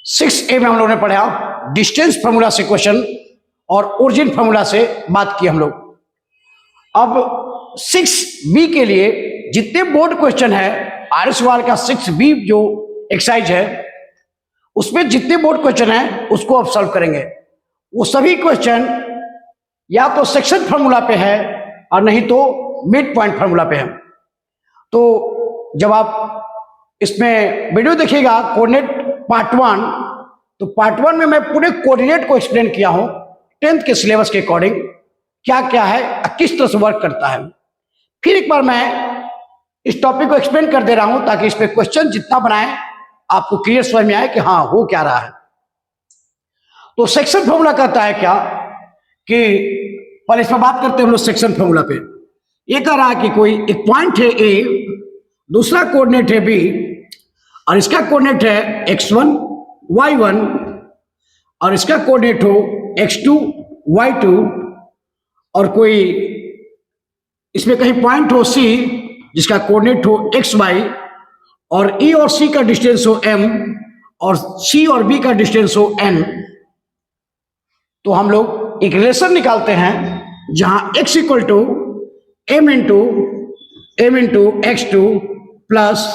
6A में हम लोगों ने पढ़ा डिस्टेंस फॉर्मूला से क्वेश्चन और ओरिजिन फॉर्मूला से बात की हम लोग। अब 6B के लिए जितने बोर्ड क्वेश्चन है आर्यस वाल का 6B जो एक्सरसाइज है उसमें जितने बोर्ड क्वेश्चन है उसको आप सॉल्व करेंगे। वो सभी क्वेश्चन या तो सेक्शन फॉर्मूला पे है और नहीं तो मिड पॉइंट फॉर्मूला पे है। तो जब आप इसमें वीडियो देखिएगा कोऑर्डिनेट पार्ट 1, तो पार्ट 1 में मैं पूरे कोऑर्डिनेट को एक्सप्लेन किया हूं 10th के सिलेबस के अकॉर्डिंग क्या क्या है, किस तरह से वर्क करता है। फिर एक बार मैं इस टॉपिक को एक्सप्लेन कर दे रहा हूं ताकि इस पे क्वेश्चन जितना बनाए आपको क्लियर समझ में आए कि हाँ हो क्या रहा है। तो सेक्शन फॉर्मूला कहता है क्या कि पहले इस पर बात करते हैं हम लोग सेक्शन फॉर्मूला पे। ये कह रहा है कि कोई एक पॉइंट है ए, दूसरा कोऑर्डिनेट है बी और इसका कोऑर्डिनेट है x1 y1 और इसका कोऑर्डिनेट हो x2 y2 और कोई इसमें कहीं पॉइंट हो C जिसका कोऑर्डिनेट हो xy और E और C का डिस्टेंस हो m और C और B का डिस्टेंस हो n। तो हम लोग एक रिलेशन निकालते हैं जहां x equal to m into x2 plus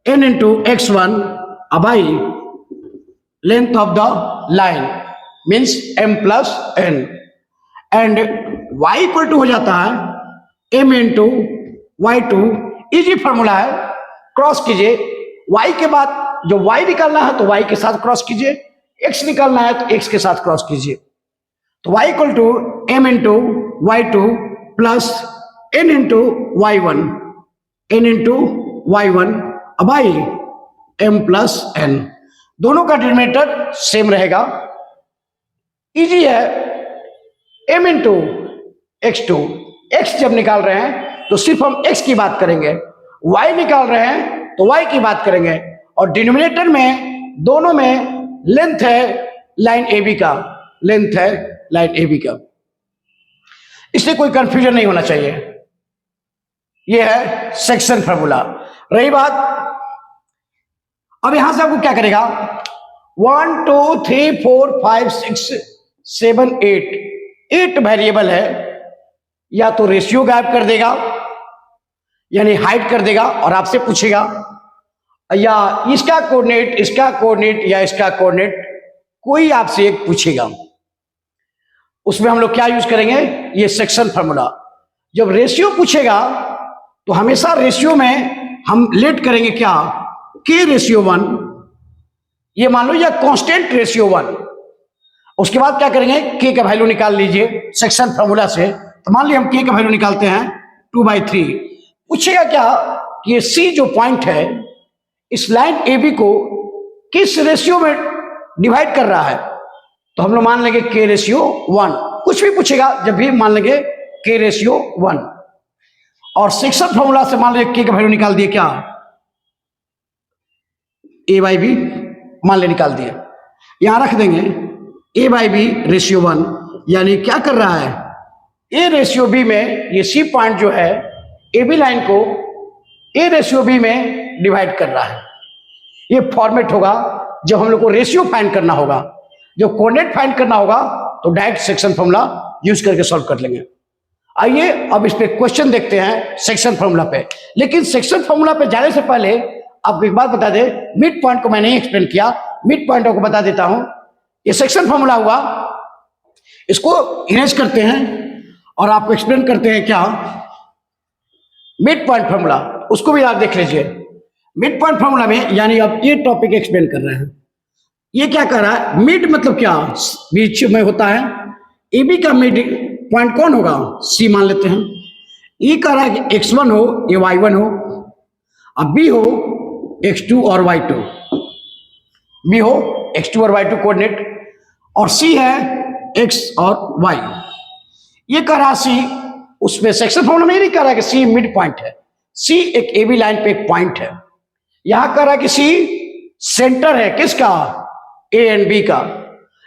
n into x1 by length of the line means m plus n and y equal to हो जाता है m into y2। Easy formula है, क्रॉस कीजिए y के बाद जो y निकालना है तो y के साथ क्रॉस कीजिए, x निकालना है तो x के साथ क्रॉस कीजिए। तो y equal to m into y2 plus n into y1 by m plus n। दोनों का डिनोमिनेटर सेम रहेगा। इजी है। m इंटू x2, x जब निकाल रहे हैं तो सिर्फ हम x की बात करेंगे, y निकाल रहे हैं तो y की बात करेंगे और डिनोमिनेटर में दोनों में लेंथ है लाइन AB का, लेंथ है लाइन AB का। इससे कोई कंफ्यूजन नहीं होना चाहिए। यह है सेक्शन फॉर्मूला। रही बात, अब यहां से आपको क्या करेगा 1 2 3 4 5 6 7 8 वेरिएबल है, या तो रेशियो गायब कर देगा यानी हाइड कर देगा और आपसे पूछेगा या इसका कोऑर्डिनेट या इसका कोऑर्डिनेट कोई आपसे एक पूछेगा। उसमें हम लोग क्या यूज करेंगे, ये सेक्शन फॉर्मूला। जब रेशियो पूछेगा तो हमेशा रेशियो में हम लेट करेंगे क्या k रेशियो 1, ये मान लो या कांस्टेंट रेशियो 1। उसके बाद क्या करेंगे k का वैल्यू निकाल लीजिए सेक्शन फॉर्मूला से। तो मान लीजिए हम k का वैल्यू निकालते हैं 2/3। पूछेगा क्या कि ये C जो पॉइंट है इस लाइन AB को किस रेशियो में डिवाइड कर रहा है। तो हम लोग मान लेंगे k रेशियो 1। कुछ भी पूछेगा जब भी मान लेंगे k रेशियो 1 और सेक्शन फॉर्मूला से मान लीजिए k का वैल्यू निकाल दिए क्या a/b मान ले निकाल दिए। यहां रख देंगे a/b रेशियो 1 यानी क्या कर रहा है a रेशियो b में ये C पॉइंट जो है AB लाइन को a रेशियो b में डिवाइड कर रहा है। ये फॉर्मेट होगा जब हम लोग को रेशियो फाइंड करना होगा। जब कोऑर्डिनेट फाइंड करना होगा तो डायरेक्ट सेक्शन फॉर्मूला यूज करके सॉल्व कर लेंगे। आइए अब इस पे क्वेश्चन देखते हैं सेक्शन फॉर्मूला पे। लेकिन सेक्शन फॉर्मूला पे जाने से पहले आपको एक बात बता दे, मिड पॉइंट को मैंने नहीं एक्सप्लेन किया, मिड पॉइंट को बता देता हूं। ये सेक्शन फॉर्मूला हुआ, इसको इरेज करते हैं और आपको एक्सप्लेन करते हैं क्या मिड पॉइंट फॉर्मूला, उसको भी आप देख लीजिए। मिड पॉइंट फॉर्मूला में यानी आप ये टॉपिक एक्सप्लेन कर रहे हैं। ये क्या कर रहा है, मिड मतलब क्या बीच में होता है। AB का मिड पॉइंट कौन होगा, C मान लेते हैं। E कह रहा है कि x1 हो या y1 हो, अब B हो x2 और y2, B हो x2 और y2 कोऑर्डिनेट, और C है x और y। ये कह रहा C, उसमें सेक्शन फॉर्मूला में ये नहीं कह रहा कि C मिड पॉइंट है, C एक AB लाइन पे एक पॉइंट है। यहां कह रहा कि C सेंटर है किसका, A एंड B का,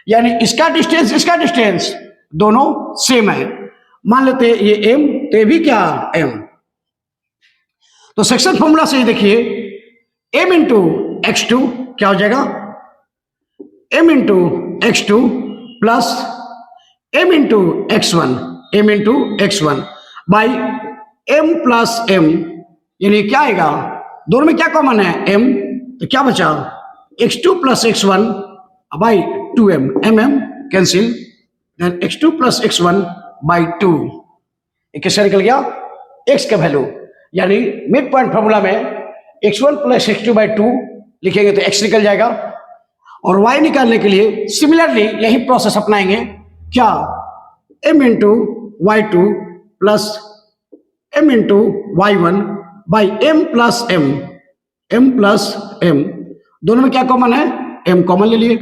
यानी इसका डिस्टेंस दोनों सेम है। मान लेते हैं ये M तो ये भी क्या M। तो सेक्शन फॉर्मूला से देखिए m इंटू x2 क्या हो जाएगा m into x2 plus m into x1, m into x1 by m plus m, यानी क्या आएगा, दोनों में क्या कॉमन है, m, तो क्या बचा, x2 plus x1 by 2m, mm cancel, then x2 plus x1 by 2, कैसे निकल गया, x का वैल्यू, यानी मिड पॉइंट फॉर्मूला में x1 प्लस x2 बाई 2 लिखेंगे तो x निकल जाएगा, और y निकालने के लिए सिमिलरली यही प्रोसेस अपनाएंगे, क्या, m into y two plus m into y1 by m plus m, दोनों में क्या कॉमन है, m कॉमन ले लिए,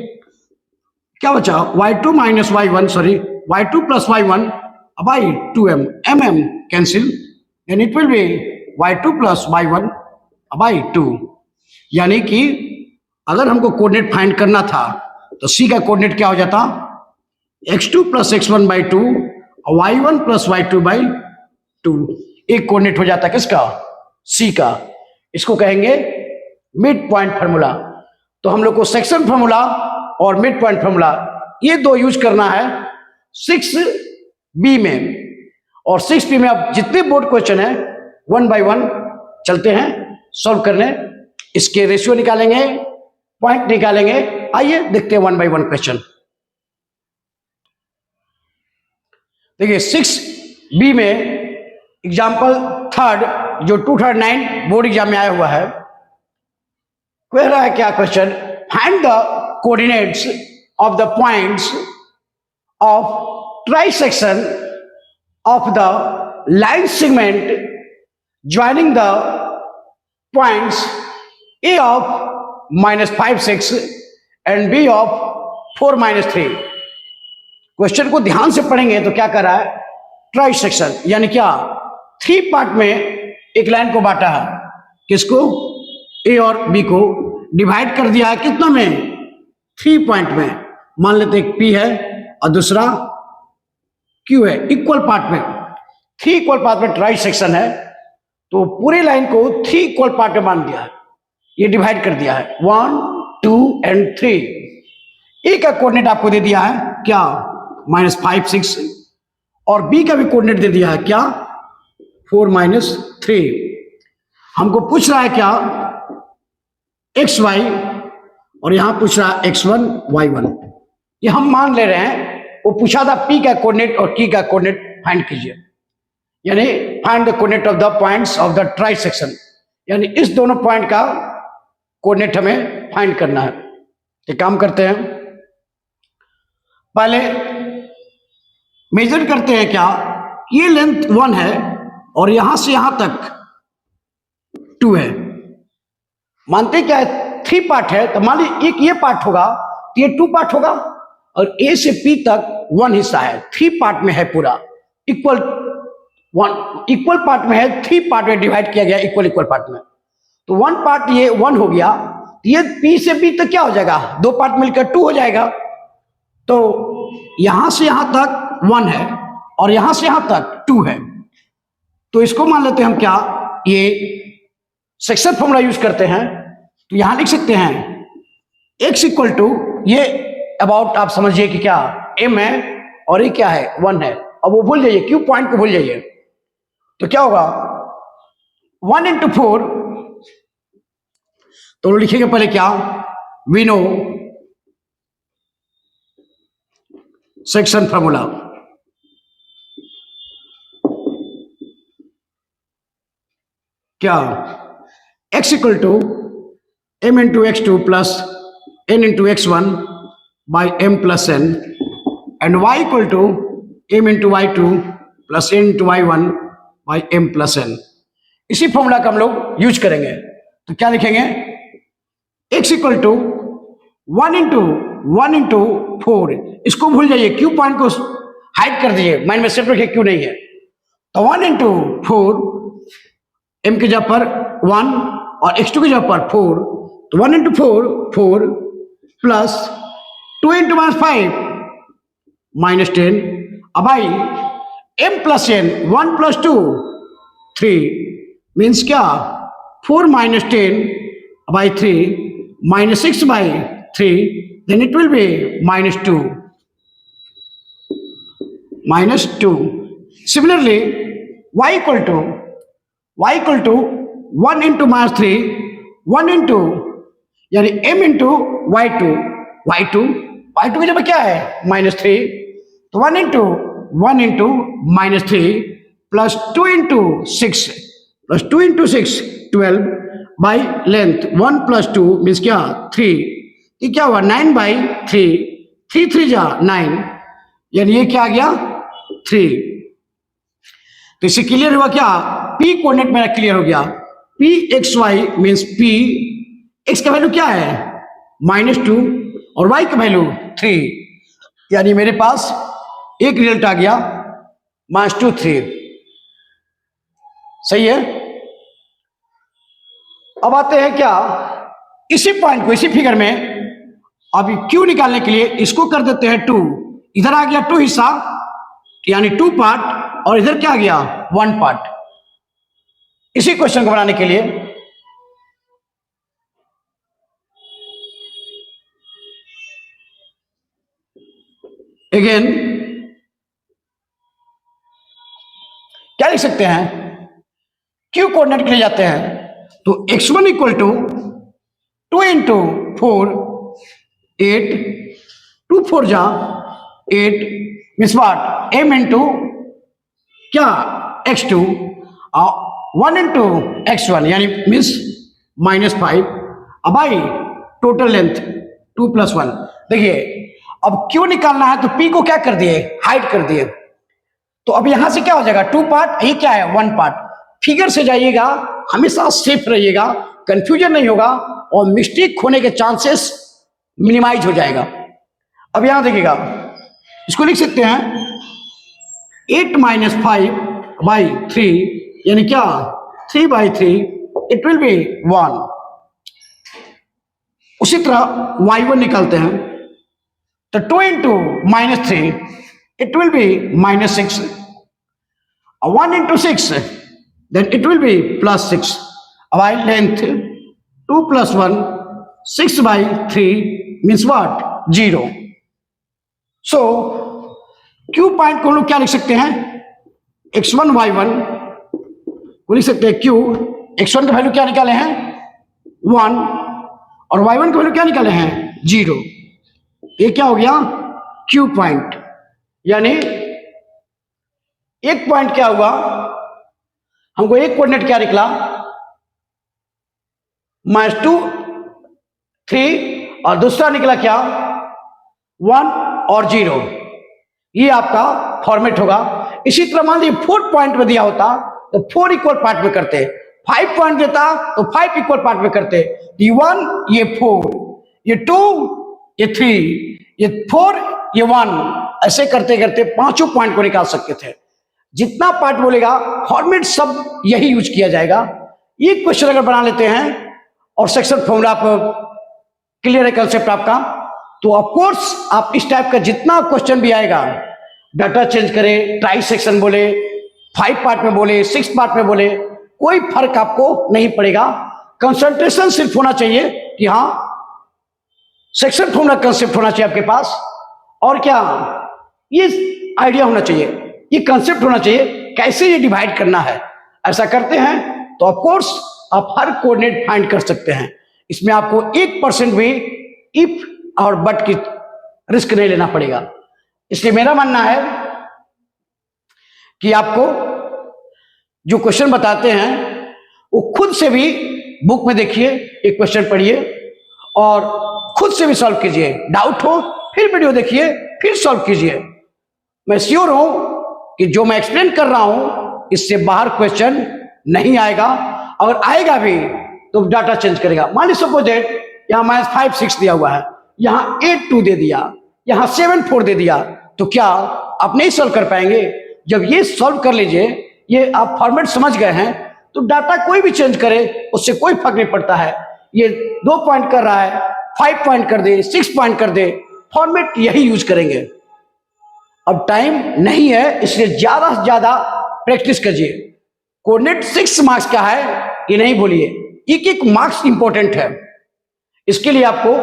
क्या बचा, y2 minus y1, sorry y2 plus y1 by 2m, mm cancel, and it will B y2 plus y1 by 2, यानी कि अगर हमको कोऑर्डिनेट फाइंड करना था तो c का कोऑर्डिनेट क्या हो जाता, x2 प्लस x1 बाई 2 और y1 प्लस y2 बाई 2, एक कोऑर्डिनेट हो जाता किसका, c का, इसको कहेंगे मिड पॉइंट फार्मूला। तो हम लोग को सेक्शन फार्मूला और मिड पॉइंट फार्मूला ये दो यूज करना है 6b में, और 6b में अब जितने बोर्ड क्वेश्चन है 1 बाय 1 चलते हैं सॉल्व करने, इसके रेशियो निकालेंगे, पॉइंट निकालेंगे, आइए देखते हैं 1 बाय 1 क्वेश्चन। देखिए 6b में एग्जाम्पल थर्ड जो 2009 बोर्ड एग्जाम में आया हुआ है, कह रहा है क्या question, find the coordinates of the points of trisection of the line segment joining the points a of -5 6 and b of 4 -3। Question को ध्यान से पढ़ेंगे तो क्या कर रहा है, ट्राई सेक्शन, यानी क्या, 3 पार्ट में एक लाइन को बांटा है, किसको, a और b को डिवाइड कर दिया है कितना में, 3 पॉइंट में, मान लेते एक p है और दूसरा q है, इक्वल पार्ट में, 3 इक्वल पार्ट में ट्राई सेक्शन है, तो पूरे लाइन को 3 इक्वल पार्ट में बांध दिया है, ये डिवाइड कर दिया है 1 2 एंड 3। ए का कोऑर्डिनेट आपको दे दिया है क्या, -5 6, और बी का भी कोऑर्डिनेट दे दिया है क्या, 4 -3। हमको पूछ रहा है क्या, एक्स वाई, और यहां पूछ रहा है x1 y1, ये हम मान ले रहे हैं, वो पूछा था p का कोऑर्डिनेट और q का कोऑर्डिनेट फाइंड कीजिए, यानी find the coordinate of the points of the try section, यानी इस दोनों पॉइंट का कोऑर्डिनेट हमें फाइंड करना है। एक काम करते हैं, पहले मेजर करते हैं क्या, ये लेंथ 1 है और यहां से यहां तक 2 है, मानते क्या है 3 पार्ट है, तो मान लीजिए एक ये पार्ट होगा तो ये 2 पार्ट होगा, और ए से पी तक 1 हिस्सा है, 3 पार्ट में है पूरा, इक्वल पार्ट में है, 3 पार्ट में डिवाइड किया गया इक्वल पार्ट में, तो 1 पार्ट ये 1 हो गया, ये P से B तक क्या हो जाएगा, 2 पार्ट मिलकर 2 हो जाएगा, तो यहां से यहां तक 1 है और यहां से यहां तक 2 है, तो इसको मान लेते हैं हम क्या, ये सेक्शन फॉर्मूला यूज करते हैं, तो यहां लिख सकते हैं x इक्वल टू, ये अबाउट आप समझिए कि क्या m है और ये क्या है 1 है, अब वो भूल जाइए, Q पॉइंट को भूल जाइए, तो क्या होगा 1 इंटू 4, तो लिखेंगे पहले क्या, वी नो सेक्शन फॉर्मूला, क्या, x equal to m into x2 plus n into x1 by m plus n, and y equal to m into y2 plus n into y1 by m plus n। इसी formula का हम लोग use करेंगे, तो क्या लिखेंगे, x equal to 1 into 4, इसको भूल जाइए, क्यू पॉइंट को हाइड कर दीजिए, माइंड में सेट रखिए क्यू नहीं है, तो 1 इंटू 4, m की जगह पर 1 और x2 की जगह पर 4, तो 1 इंटू 4 प्लस 2 इंटू -5 -10, अब आई m plus n, 1 plus 2 3, means क्या 4 -10 by 3 -6 by 3 then it will be -2. -2. Similarly, y equal to 1 into -3, 1 into यानी m into y2 की जगह क्या है -3, तो 1 into -3 plus 2 into 6 12 by length 1 plus 2 means क्या 3, ये क्या हुआ 9/3, 3 3 जा 9, यानी ये क्या आ गया 3। तो इससे क्लियर हुआ क्या, p कोऑर्डिनेट मेरा क्लियर हो गया। p x y means p x का वैल्यू क्या है -2 और y का वैल्यू 3, यानी मेरे पास एक रिजल्ट आ गया -2 3। सही है। अब आते हैं क्या इसी पॉइंट को, इसी फिगर में अभी q निकालने के लिए इसको कर देते हैं 2, इधर आ गया 2 हिस्सा यानी 2 पार्ट और इधर क्या आ गया 1 पार्ट। इसी क्वेश्चन को बनाने के लिए अगेन क्या लिख सकते हैं, q कोऑर्डिनेट के लिए जाते हैं तो x1 इक्वल टू 2 इंटू 4 8, 2 4 जा 8 मीन्स वाट m इंटू क्या x2 और 1 इंटू x1 यानी मीन्स -5। अब आई टोटल लेंथ 2 + 1। देखिए अब q निकालना है तो p को क्या कर दिए हाइड कर दिए, तो अब यहां से क्या हो जाएगा 2 पार्ट, ये क्या है 1 पार्ट। फिगर से जाइएगा, हमेशा सेफ रहिएगा, कंफ्यूजन नहीं होगा और मिस्टेक होने के चांसेस मिनिमाइज हो जाएगा। अब यहां देखिएगा, इसको लिख सकते हैं 8 - 5/3 यानी क्या 3/3, इट विल बी 1। उसी तरह y1 निकालते हैं तो 2 into -3 it will be -6, 1 into 6 then it will be +6। अब I length 2 + 1 6/3 means what 0। So q point को हम लोग क्या लिख सकते हैं x1 y1 को लिख सकते हैं q, x1 का वैल्यू क्या निकाले हैं 1 और y1 का वैल्यू क्या निकाले हैं 0। ये क्या हो गया q पॉइंट, यानी एक पॉइंट क्या हुआ, हमको एक कोऑर्डिनेट क्या निकला -2 3 और दूसरा निकला क्या 1 और 0। ये आपका फॉर्मेट होगा। इसी तरह मान लीजिए 4 पॉइंट में दिया होता तो 4 इक्वल पार्ट में करते, 5 पॉइंट देता तो 5 इक्वल पार्ट में करते, ये 1 ये 4 ये 2 ये 3 ये 4 ये 1, ऐसे करते करते पांचों पॉइंट को निकाल सकते थे। जितना पार्ट बोलेगा फॉर्मेट सब यही यूज किया जाएगा। ये क्वेश्चन अगर बना लेते हैं और सेक्शन फॉर्मूला आप क्लियर है कंसेप्ट आपका, तो ऑफ कोर्स आप इस टाइप का जितना क्वेश्चन भी आएगा, डाटा चेंज करें, ट्राई सेक्शन बोले, 5 पार्ट में बोले, 6 पार्ट में बोले, कोई फर्क आपको नहीं पड़ेगा। कंसंट्रेशन सिर्फ होना चाहिए कि हाँ सेक्शन फॉर्मूला कंसेप्ट होना चाहिए आपके पास, और क्या ये आइडिया होना चाहिए, ये कंसेप्ट होना चाहिए कैसे ये डिवाइड करना है। ऐसा करते हैं तो ऑफ कोर्स आप हर कोऑर्डिनेट फाइंड कर सकते हैं। इसमें आपको 1% भी इफ और बट की रिस्क नहीं लेना पड़ेगा। इसलिए मेरा मानना है कि आपको जो क्वेश्चन बताते हैं वो खुद से भी बुक में देखिए, एक क्वेश्चन पढ़िए और खुद से भी सॉल्व कीजिए। डाउट हो फिर वीडियो देखिए, फिर सॉल्व कीजिए। मैं श्योर हूं कि जो मैं एक्सप्लेन कर रहा हूं इससे बाहर क्वेश्चन नहीं आएगा। अगर आएगा भी तो डाटा चेंज करेगा। मान लीजिए सपोज दैट यहां -5 6 दिया हुआ है, यहां 8 2 दे दिया, यहां 7 4 दे दिया, तो क्या आप नहीं सॉल्व कर पाएंगे? जब ये सॉल्व कर लीजिए, ये आप फॉर्मेट समझ गए हैं, तो डाटा कोई भी चेंज करे उससे कोई फर्क नहीं पड़ता है। ये 2 पॉइंट कर रहा है, 5 पॉइंट कर दे, 6 पॉइंट कर दे, फॉर्मेट यही यूज करेंगे। अब टाइम नहीं है, इसलिए ज्यादा से ज्यादा प्रैक्टिस कीजिए। कोऑर्डिनेट 6 मार्क्स का है ये नहीं भूलिए, एक एक मार्क्स इंपॉर्टेंट है। इसके लिए आपको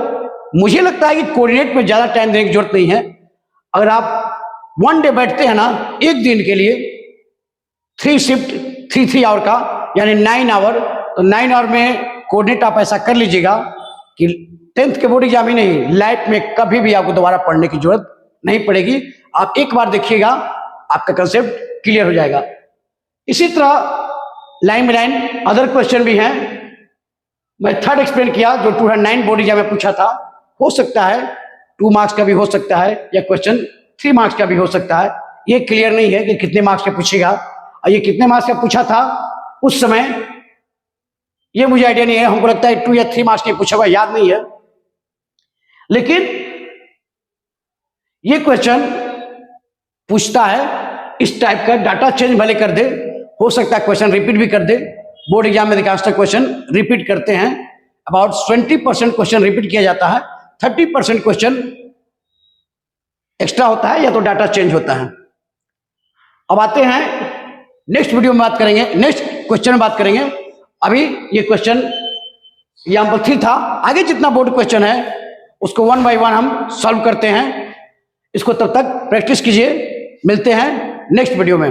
मुझे लगता है कि कोऑर्डिनेट में ज्यादा टाइम देने की जरूरत नहीं है। अगर आप 1 डे बैठते हैं ना, एक दिन के लिए 3 शिफ्ट 3 आवर का, यानी 9 आवर, तो 9 आवर में कोऑर्डिनेट आप ऐसा कर लीजिएगा कि 10th के बोर्ड एग्जाम ही नहीं, लाइफ में कभी भी आपको दोबारा पढ़ने की जरूरत नहीं पड़ेगी। आप एक बार देखिएगा, आपका कंसेप्ट क्लियर हो जाएगा। इसी तरह line by line other question भी हैं। मैं थर्ड एक्सप्लेन किया जो 2009 बोर्ड एग्जाम में पूछा था। हो सकता है 2 मार्क्स का भी हो सकता है, या क्वेश्चन 3 मार्क्स का भी हो सकता है। ये क्लियर नहीं है कि कितने मार्क्स का पूछेगा, और ये कितने मार्क्स का पूछा था उस समय, ये मुझे आइडिया नहीं है। हमको लगता है 2 या 3 मार्क्स के पूछा हुआ, याद नहीं है। लेकिन ये क्वेश्चन पूछता है इस टाइप का, डाटा चेंज भले कर दे, हो सकता है क्वेश्चन रिपीट भी कर दे। बोर्ड एग्जाम में अधिकांशतः क्वेश्चन रिपीट करते हैं। अबाउट 20% क्वेश्चन रिपीट किया जाता है, 30% क्वेश्चन एक्स्ट्रा होता है या तो डाटा चेंज होता है। अब आते हैं नेक्स्ट वीडियो में बात करेंगे, नेक्स्ट क्वेश्चन में बात करेंगे। अभी ये क्वेश्चन एग्जाम्पल 3 था। आगे जितना बोर्ड क्वेश्चन है उसको 1 बाय 1 हम सॉल्व करते हैं। इसको तब तक प्रैक्टिस कीजिए। मिलते हैं नेक्स्ट वीडियो में।